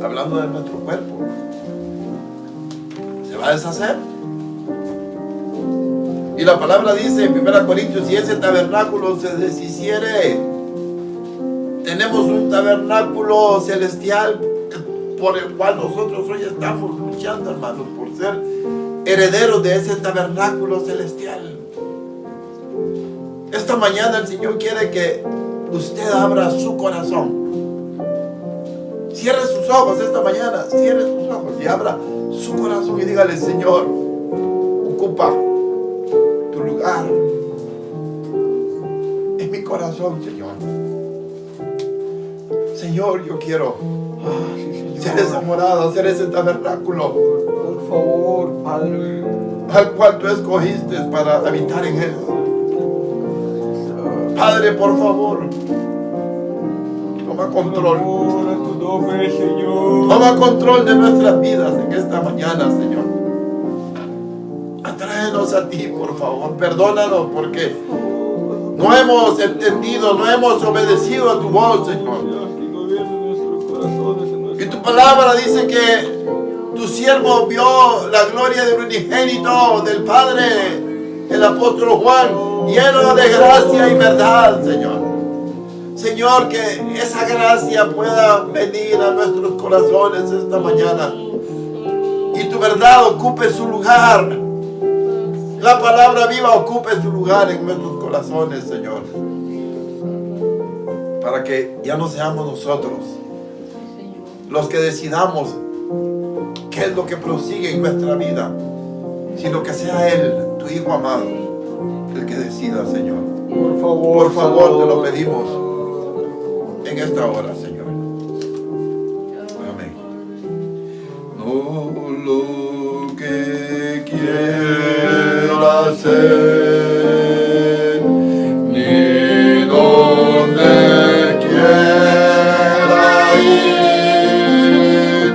hablando de nuestro cuerpo, se va a deshacer. Y la palabra dice en 1 Corintios, si ese tabernáculo se deshiciere, tenemos un tabernáculo celestial por el cual nosotros hoy estamos luchando, hermanos, por ser herederos de ese tabernáculo celestial. Esta mañana el Señor quiere que usted abra su corazón. Cierre sus ojos esta mañana, cierre sus ojos y abra su corazón y dígale: Señor, ocupa tu lugar en mi corazón, Señor. Señor, yo quiero ser esa morada, ser ese tabernáculo, por favor, Padre, al cual tú escogiste para habitar en él. Padre, por favor, toma control. Toma control de nuestras vidas en esta mañana, Señor. Atráenos a ti, por favor. Perdónanos porque no hemos entendido, no hemos obedecido a tu voz, Señor. Y tu palabra dice que tu siervo vio la gloria del unigénito del Padre, el apóstol Juan, lleno de gracia y verdad, Señor. Señor, que esa gracia pueda venir a nuestros corazones esta mañana y tu verdad ocupe su lugar. La palabra viva ocupe su lugar en nuestros corazones, Señor, para que ya no seamos nosotros los que decidamos qué es lo que prosigue en nuestra vida, sino que sea Él, tu Hijo amado, el que decida, Señor. Por favor, te lo pedimos en esta hora, Señor. Amén. No lo que quiera hacer, ni donde quiera ir,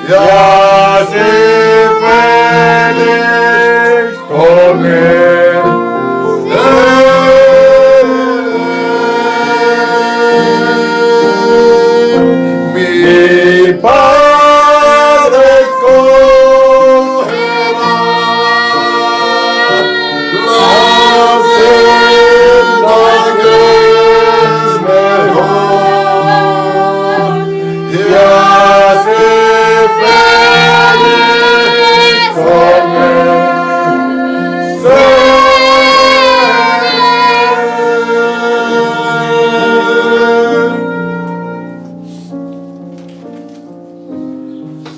y así feliz con él. Mi Padre escogerá la senda que es mejor y así feliz con él.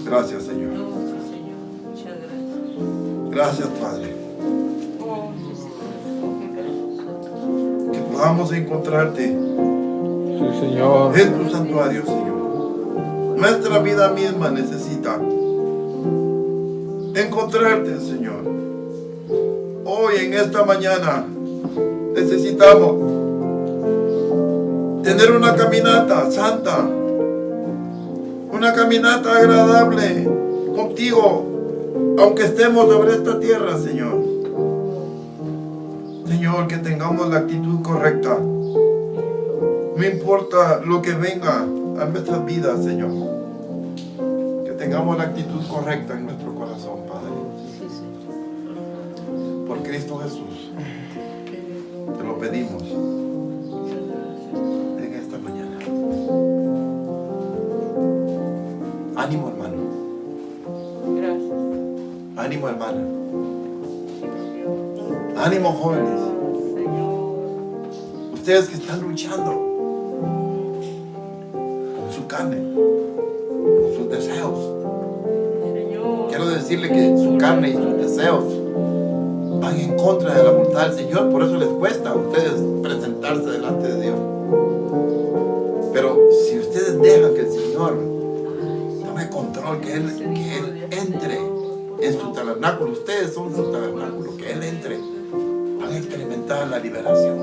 Gracias, Señor. Muchas gracias. Gracias, Padre. Oh, Que podamos encontrarte Sí, Señor. en tu santuario, Señor. Nuestra vida misma necesita encontrarte, Señor. Hoy, en esta mañana, necesitamos tener una caminata santa, una caminata agradable contigo, aunque estemos sobre esta tierra, Señor. Señor, que tengamos la actitud correcta. No importa lo que venga a nuestras vidas, Señor. Que tengamos la actitud correcta en nuestro corazón, Padre. Por Cristo Jesús. Te lo pedimos en esta mañana. Ánimo, hermano. gracias. Ánimo, hermana. Ánimo, jóvenes. Señor. Ustedes que están luchando con su carne, con sus deseos. Señor. Quiero decirle que su carne y sus deseos van en contra de la voluntad del Señor. Por eso les cuesta a ustedes presentarse delante de Dios. Pero si ustedes dejan que el Señor tome control, que Él entre en su tabernáculo, ustedes son su tabernáculo, que Él entre, van a experimentar la liberación,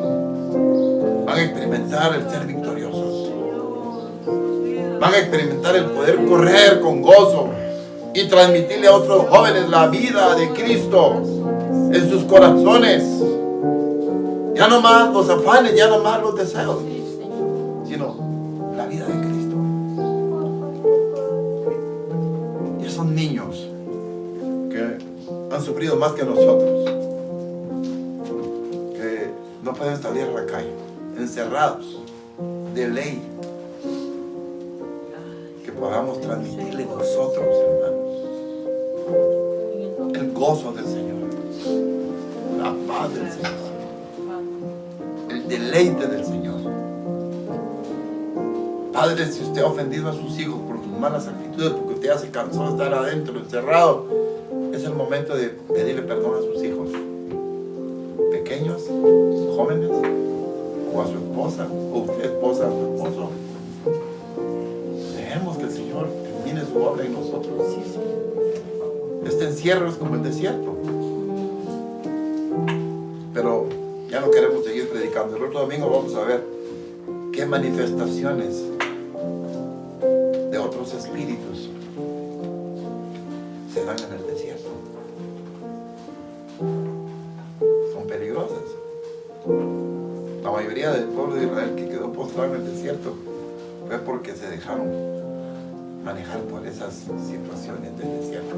van a experimentar el ser victoriosos, van a experimentar el poder correr con gozo y transmitirle a otros jóvenes la vida de Cristo en sus corazones. Ya no más los afanes, ya no más los deseos, sino la vida de Cristo. Y esos niños que han sufrido más que nosotros, que no pueden salir a la calle, encerrados de ley, que podamos transmitirle nosotros, hermanos, el gozo del Señor, la paz del Señor, el deleite del Señor. Padre, si usted ha ofendido a sus hijos por sus malas actitudes, porque usted ya se cansó de estar adentro, encerrado, es el momento de pedirle perdón a sus hijos, pequeños, jóvenes, o a su esposa, o usted esposa a su esposo. Dejemos que el Señor termine su obra en nosotros. Este encierro es como el desierto. Pero ya no queremos seguir predicando. El otro domingo vamos a ver qué manifestaciones de otros espíritus se dan en el desierto. Son peligrosas. La mayoría del pueblo de Israel que quedó postrado en el desierto fue porque se dejaron manejar por esas situaciones del desierto.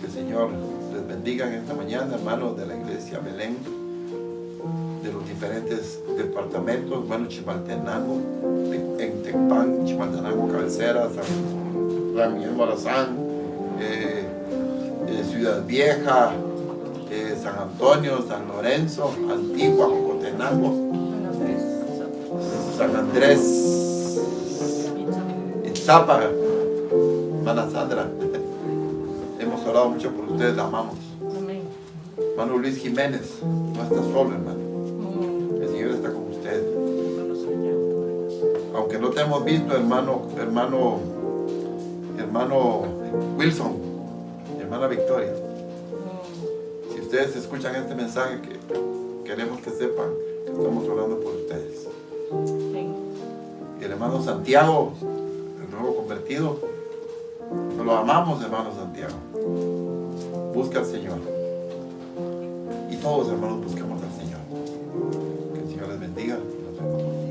Que el Señor les bendiga en esta mañana, hermanos de la iglesia Belén, de los diferentes departamentos, hermano Chimaltenango, en Tecpan, Chimaltenango, Cabecera, San Miguel Morazán, Ciudad Vieja, San Antonio, San Lorenzo, Antigua, Jocotenango, San Andrés, Itzapa, hermana Sandra. Hemos orado mucho por ustedes, la amamos. Amén. Hermano Luis Jiménez, no está solo, hermano. El Señor está con usted. Aunque no te hemos visto, hermano Wilson, hermana Victoria. Si ustedes escuchan este mensaje, que queremos que sepan que estamos orando por ustedes. Y el hermano Santiago, el nuevo convertido, Lo amamos, hermano Santiago. Busca al Señor. Y todos, hermanos, busquemos al Señor. Que el Señor les bendiga. Nos vemos.